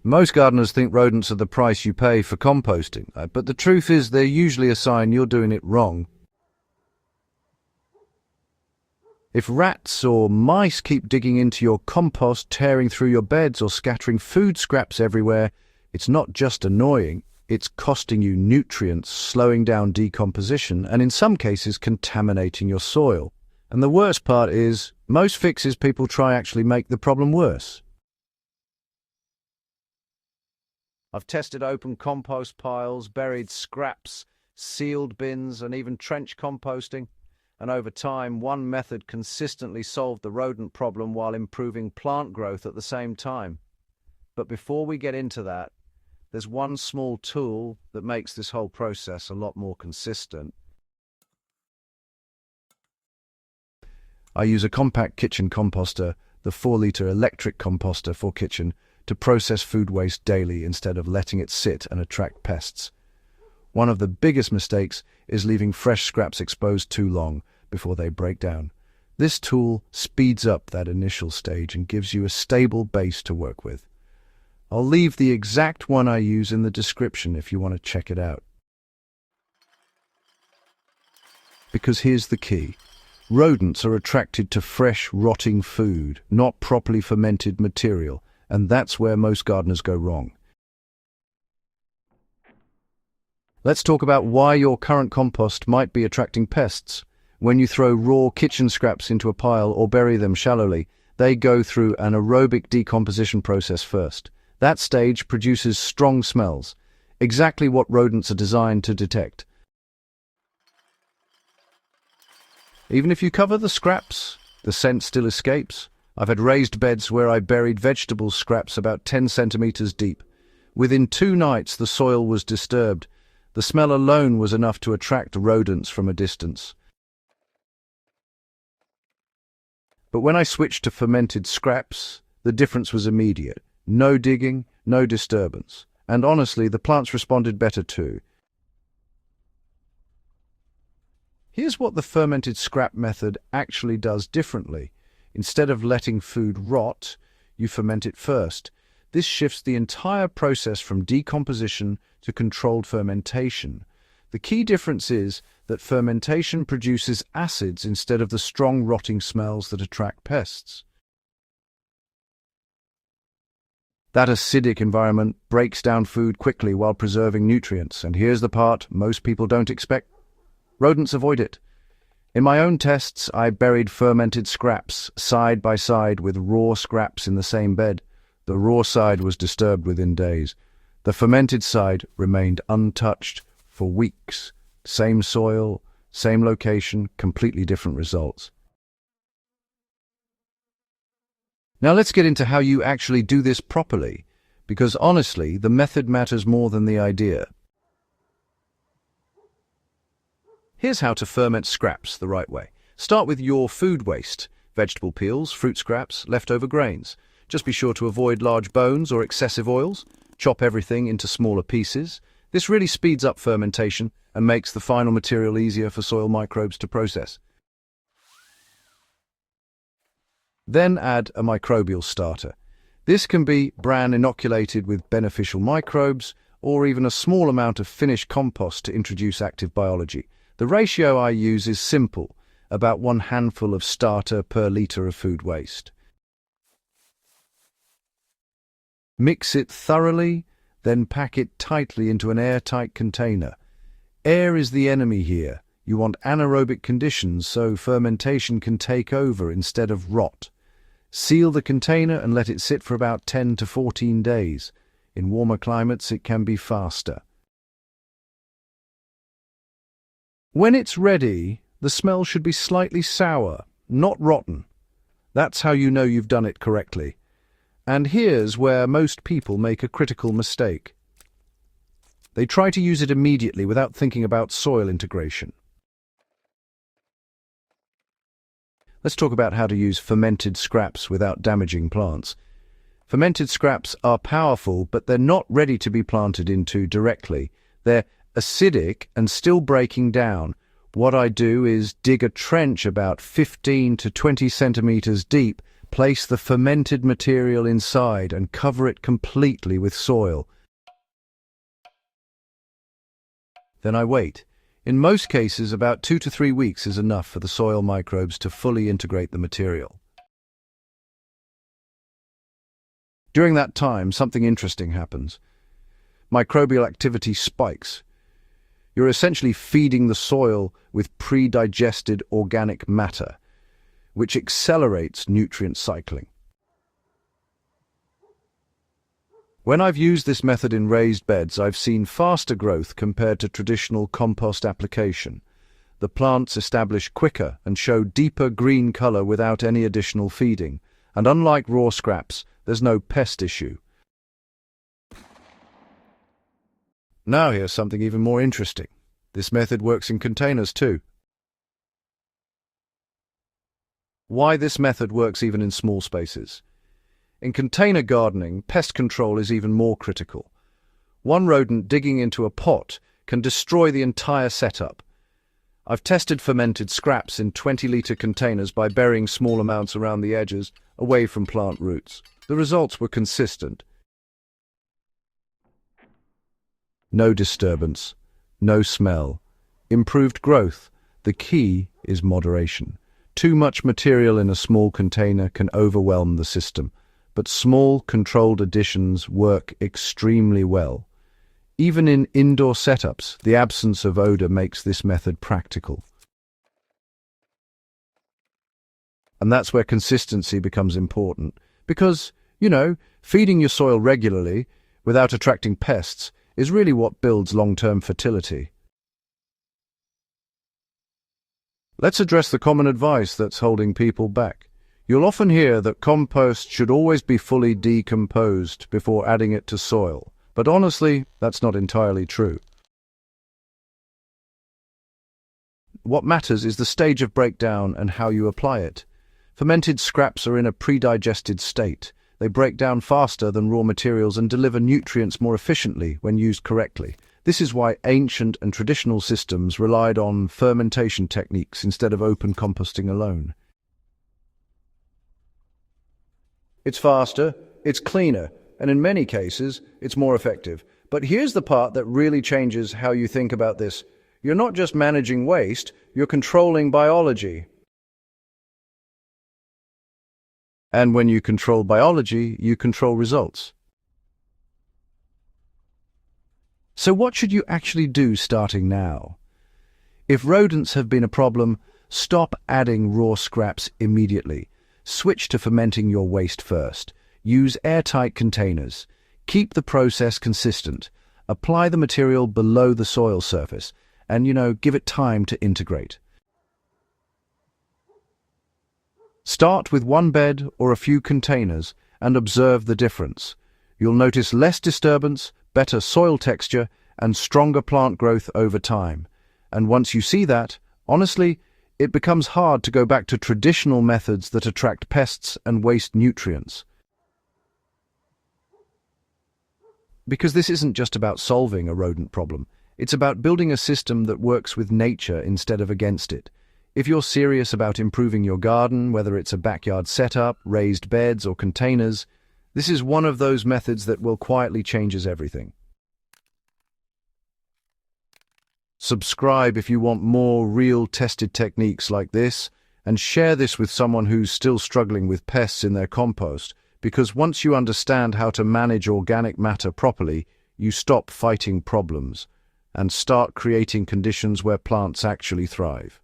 Most gardeners think rodents are the price you pay for composting, but the truth is they're usually a sign you're doing it wrong. If rats or mice keep digging into your compost, tearing through your beds or scattering food scraps everywhere, it's not just annoying, it's costing you nutrients, slowing down decomposition, and in some cases contaminating your soil. And the worst part is, most fixes people try actually make the problem worse. I've tested open compost piles, buried scraps, sealed bins, and even trench composting. And over time, one method consistently solved the rodent problem while improving plant growth at the same time. But before we get into that, there's one small tool that makes this whole process a lot more consistent. I use a compact kitchen composter, the 4-litre Electric Composter for kitchen, to process food waste daily instead of letting it sit and attract pests. One of the biggest mistakes is leaving fresh scraps exposed too long before they break down. This tool speeds up that initial stage and gives you a stable base to work with. I'll leave the exact one I use in the description if you want to check it out. Because here's the key. Rodents are attracted to fresh, rotting food, not properly fermented material, and that's where most gardeners go wrong. Let's talk about why your current compost might be attracting pests. When you throw raw kitchen scraps into a pile or bury them shallowly, they go through an aerobic decomposition process first. That stage produces strong smells, exactly what rodents are designed to detect. Even if you cover the scraps, the scent still escapes. I've had raised beds where I buried vegetable scraps about 10 centimeters deep. Within 2 nights, the soil was disturbed. The smell alone was enough to attract rodents from a distance. But when I switched to fermented scraps, the difference was immediate. No digging, no disturbance. And honestly, the plants responded better too. Here's what the fermented scrap method actually does differently. Instead of letting food rot, you ferment it first. This shifts the entire process from decomposition to controlled fermentation. The key difference is that fermentation produces acids instead of the strong rotting smells that attract pests. That acidic environment breaks down food quickly while preserving nutrients, and here's the part most people don't expect. Rodents avoid it. In my own tests, I buried fermented scraps side by side with raw scraps in the same bed. The raw side was disturbed within days. The fermented side remained untouched for weeks. Same soil, same location, completely different results. Now let's get into how you actually do this properly, because honestly, the method matters more than the idea. Here's how to ferment scraps the right way. Start with your food waste, vegetable peels, fruit scraps, leftover grains. Just be sure to avoid large bones or excessive oils. Chop everything into smaller pieces. This really speeds up fermentation and makes the final material easier for soil microbes to process. Then add a microbial starter. This can be bran inoculated with beneficial microbes or even a small amount of finished compost to introduce active biology. The ratio I use is simple, about 1 handful of starter per litre of food waste. Mix it thoroughly, then pack it tightly into an airtight container. Air is the enemy here. You want anaerobic conditions so fermentation can take over instead of rot. Seal the container and let it sit for about 10 to 14 days. In warmer climates, it can be faster. When it's ready, the smell should be slightly sour, not rotten. That's how you know you've done it correctly. And here's where most people make a critical mistake. They try to use it immediately without thinking about soil integration. Let's talk about how to use fermented scraps without damaging plants. Fermented scraps are powerful, but they're not ready to be planted into directly. They're acidic and still breaking down. What I do is dig a trench about 15 to 20 centimeters deep, Place the fermented material inside and cover it completely with soil. Then I wait. In most cases, about 2 to 3 weeks is enough for the soil microbes to fully integrate the material. During that time, something interesting happens. Microbial activity spikes. You're essentially feeding the soil with pre-digested organic matter, which accelerates nutrient cycling. When I've used this method in raised beds, I've seen faster growth compared to traditional compost application. The plants establish quicker and show deeper green color without any additional feeding. And unlike raw scraps, there's no pest issue. Now here's something even more interesting. This method works in containers too. Why this method works even in small spaces? In container gardening, pest control is even more critical. One rodent digging into a pot can destroy the entire setup. I've tested fermented scraps in 20-litre containers by burying small amounts around the edges, away from plant roots. The results were consistent. No disturbance, no smell, improved growth. The key is moderation. Too much material in a small container can overwhelm the system, but small, controlled additions work extremely well. Even in indoor setups, the absence of odor makes this method practical. And that's where consistency becomes important. Because, feeding your soil regularly, without attracting pests, is really what builds long-term fertility. Let's address the common advice that's holding people back. You'll often hear that compost should always be fully decomposed before adding it to soil. But honestly, that's not entirely true. What matters is the stage of breakdown and how you apply it. Fermented scraps are in a pre-digested state. They break down faster than raw materials and deliver nutrients more efficiently when used correctly. This is why ancient and traditional systems relied on fermentation techniques instead of open composting alone. It's faster, it's cleaner, and in many cases, it's more effective. But here's the part that really changes how you think about this. You're not just managing waste, you're controlling biology. And when you control biology, you control results. So what should you actually do starting now? If rodents have been a problem, stop adding raw scraps immediately. Switch to fermenting your waste first. Use airtight containers. Keep the process consistent. Apply the material below the soil surface and, give it time to integrate. Start with one bed or a few containers and observe the difference. You'll notice less disturbance, better soil texture, and stronger plant growth over time. And once you see that, honestly, it becomes hard to go back to traditional methods that attract pests and waste nutrients. Because this isn't just about solving a rodent problem, it's about building a system that works with nature instead of against it. If you're serious about improving your garden, whether it's a backyard setup, raised beds, or containers, this is one of those methods that will quietly change everything. Subscribe if you want more real tested techniques like this, and share this with someone who's still struggling with pests in their compost, because once you understand how to manage organic matter properly, you stop fighting problems and start creating conditions where plants actually thrive.